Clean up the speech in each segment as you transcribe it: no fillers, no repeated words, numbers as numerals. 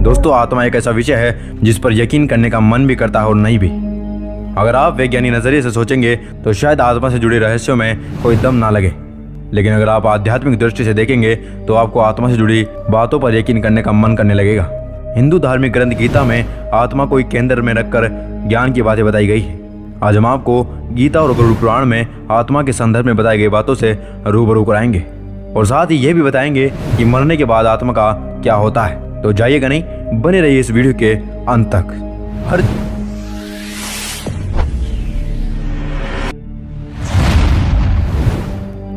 दोस्तों, आत्मा एक ऐसा विषय है जिस पर यकीन करने का मन भी करता है और नहीं भी। अगर आप वैज्ञानिक नजरिए से सोचेंगे तो शायद आत्मा से जुड़े रहस्यों में कोई दम ना लगे, लेकिन अगर आप आध्यात्मिक दृष्टि से देखेंगे तो आपको आत्मा से जुड़ी बातों पर यकीन करने का मन करने लगेगा। हिंदू धार्मिक ग्रंथ गीता में आत्मा को एक केंद्र में रखकर ज्ञान की बातें बताई गई है। आज हम आपको गीता और गरुड़ पुराण में आत्मा के संदर्भ में बताई गई बातों से रूबरू कराएंगे और साथ ही यह भी बताएंगे कि मरने के बाद आत्मा का क्या होता है। तो जाइएगा नहीं, बने रहिए इस वीडियो के अंत तक।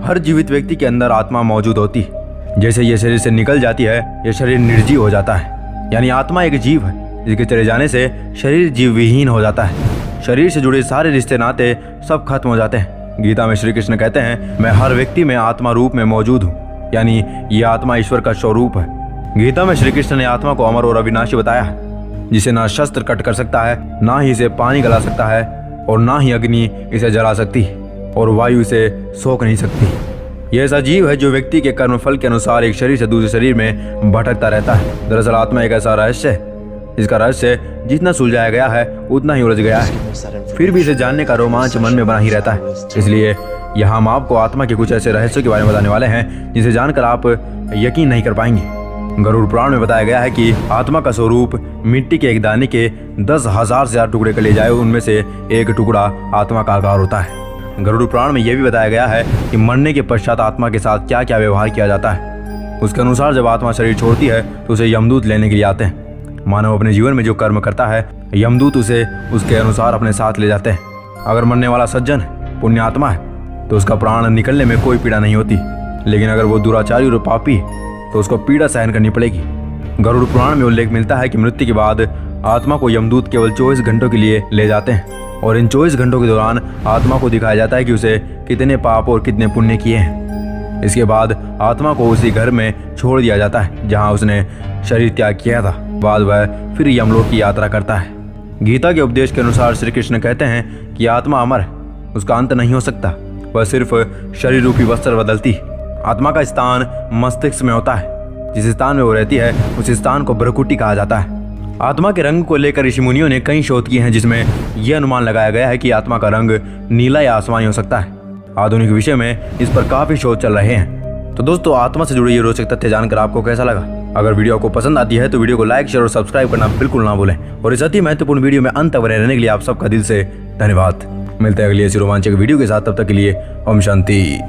हर जीवित व्यक्ति के अंदर आत्मा मौजूद होती है। जैसे ये शरीर से निकल जाती है, यह शरीर निर्जीव हो जाता है। यानी आत्मा एक जीव है जिसके चले जाने से शरीर जीव विहीन हो जाता है। शरीर से जुड़े सारे रिश्ते नाते सब खत्म हो जाते हैं। गीता में श्री कृष्ण कहते हैं, मैं हर व्यक्ति में आत्मा रूप में मौजूद हूँ, यानी ये आत्मा ईश्वर का स्वरूप है। गीता में श्री कृष्ण ने आत्मा को अमर और अविनाशी बताया है, जिसे ना शस्त्र कट कर सकता है, ना ही इसे पानी गला सकता है, और ना ही अग्नि इसे जला सकती है, और वायु इसे सोख नहीं सकती। यह ऐसा जीव है जो व्यक्ति के कर्म फल के अनुसार एक शरीर से दूसरे शरीर में भटकता रहता है। दरअसल आत्मा एक ऐसा रहस्य है जिसका रहस्य जितना सुलझाया गया है उतना ही उलझ गया है, फिर भी इसे जानने का रोमांच मन में बना ही रहता है। इसलिए यहाँ हम आपको आत्मा के कुछ ऐसे रहस्यों के बारे में बताने वाले हैं जिसे जानकर आप यकीन नहीं कर पाएंगे। गरुड़ पुराण में बताया गया है कि आत्मा का स्वरूप मिट्टी के एक दाने के 10,000 से ज्यादा टुकड़े कर लिए जाए, उनमें से एक टुकड़ा आत्मा का आकार होता है। गरुड़ पुराण में यह भी बताया गया है कि मरने के पश्चात आत्मा के साथ क्या क्या व्यवहार किया जाता है। उसके अनुसार जब आत्मा शरीर छोड़ती है तो उसे यमदूत लेने के लिए आते हैं। मानव अपने जीवन में जो कर्म करता है, यमदूत उसे उसके अनुसार अपने साथ ले जाते हैं। अगर मरने वाला सज्जन है, पुण्य आत्मा है, तो उसका प्राण निकलने में कोई पीड़ा नहीं होती, लेकिन अगर वो दुराचारी और पापी है तो उसको पीड़ा सहन करनी पड़ेगी। गरुड़ पुराण में उल्लेख मिलता है कि मृत्यु के बाद आत्मा को यमदूत केवल 24 घंटों के लिए ले जाते हैं, और इन 24 घंटों के दौरान आत्मा को दिखाया जाता है कि उसे कितने पाप और कितने पुण्य किए हैं। इसके बाद आत्मा को उसी घर में छोड़ दिया जाता है जहां उसने शरीर त्याग किया था। बाद वह फिर यमलोक की यात्रा करता है। गीता के उपदेश के अनुसार श्री कृष्ण कहते हैं कि आत्मा अमर है, उसका अंत नहीं हो सकता, वह सिर्फ शरीर रूपी वस्त्र बदलती है। आत्मा का स्थान मस्तिष्क में होता है। जिस स्थान में वो रहती है उस स्थान को भ्रकुटी कहा जाता है। आत्मा के रंग को लेकर ऋषि मुनियों ने कई शोध किए हैं, जिसमें यह अनुमान लगाया गया है कि आत्मा का रंग नीला या आसमानी हो सकता है। आधुनिक विषय में इस पर काफी शोध चल रहे हैं। तो दोस्तों, आत्मा से जुड़े ये रोचक तथ्य जानकर आपको कैसा लगा? अगर वीडियो आपको पसंद आती है तो वीडियो को लाइक, शेयर और सब्सक्राइब करना बिल्कुल ना भूलें। और इस अति महत्वपूर्ण वीडियो में अंत तक बने रहने के लिए आप सबका दिल से धन्यवाद। मिलते हैं अगली ऐसी रोमांचक वीडियो के साथ, तब तक के लिए ओम शांति।